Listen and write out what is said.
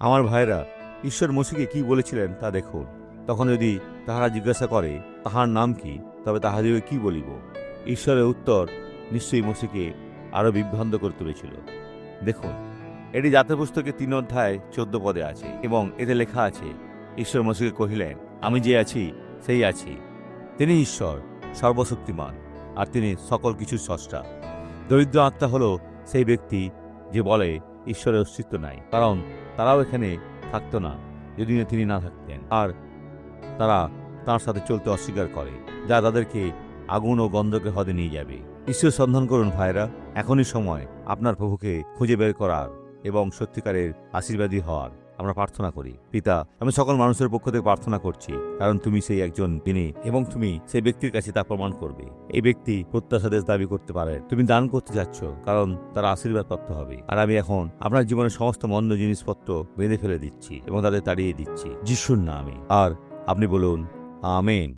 আমার ভাইরা, ঈশ্বর মসীহকে কি বলেছিলেন তা দেখুন। তখন যদি তাহারা জিজ্ঞাসা করে, তাহার নাম কি, তবে তাহাদিগকে কি বলিব? ঈশ্বরের উত্তর নিশ্চয়ই মসীহকে আরও বিভ্রান্ত করে তুলেছিল। দেখুন, এটি জাতীয় পুস্তকে 3 অধ্যায় 14 পদে আছে এবং এতে লেখা আছে, ঈশ্বর মসীহকে কহিলেন, আমি যে আছি সেই আছি। তিনি ঈশ্বর, সর্বশক্তিমান, আর তিনি সকল কিছুর স্রষ্টা। দরিদ্র আত্মা হলো সেই ব্যক্তি যে বলে ঈশ্বরের অস্তিত্ব নাই, কারণ তারাও এখানে থাকতো না যদি তিনি না থাকতেন, আর তারা তাঁর সাথে চলতে অস্বীকার করে, যা তাদেরকে আগুন ও গন্ধকের হ্রদে নিয়ে যাবে। ঈশ্বর সন্ধান করুন ভাইরা, এখনই সময় আপনার প্রভুকে খুঁজে বের করার এবং সত্যিকারের আশীর্বাদী হওয়ার। আমরা প্রার্থনা করি। পিতা, আমি সকল মানুষের পক্ষ থেকে প্রার্থনা করছি, কারণ তুমি সেই একজন তিনি এবং তুমি সেই ব্যক্তির কাছে তা প্রমাণ করবে। এই ব্যক্তি প্রত্যাশাদেশ দাবি করতে পারে, তুমি দান করতে যাচ্ছ, কারণ তারা আশীর্বাদ প্রাপ্ত হবে। আর আমি এখন আপনার জীবনের সমস্ত মন্দ জিনিসপত্র বেঁধে ফেলে দিচ্ছি এবং তাদের তাড়িয়ে দিচ্ছি যিশুর নামে। আর আপনি বলুন, আমেন।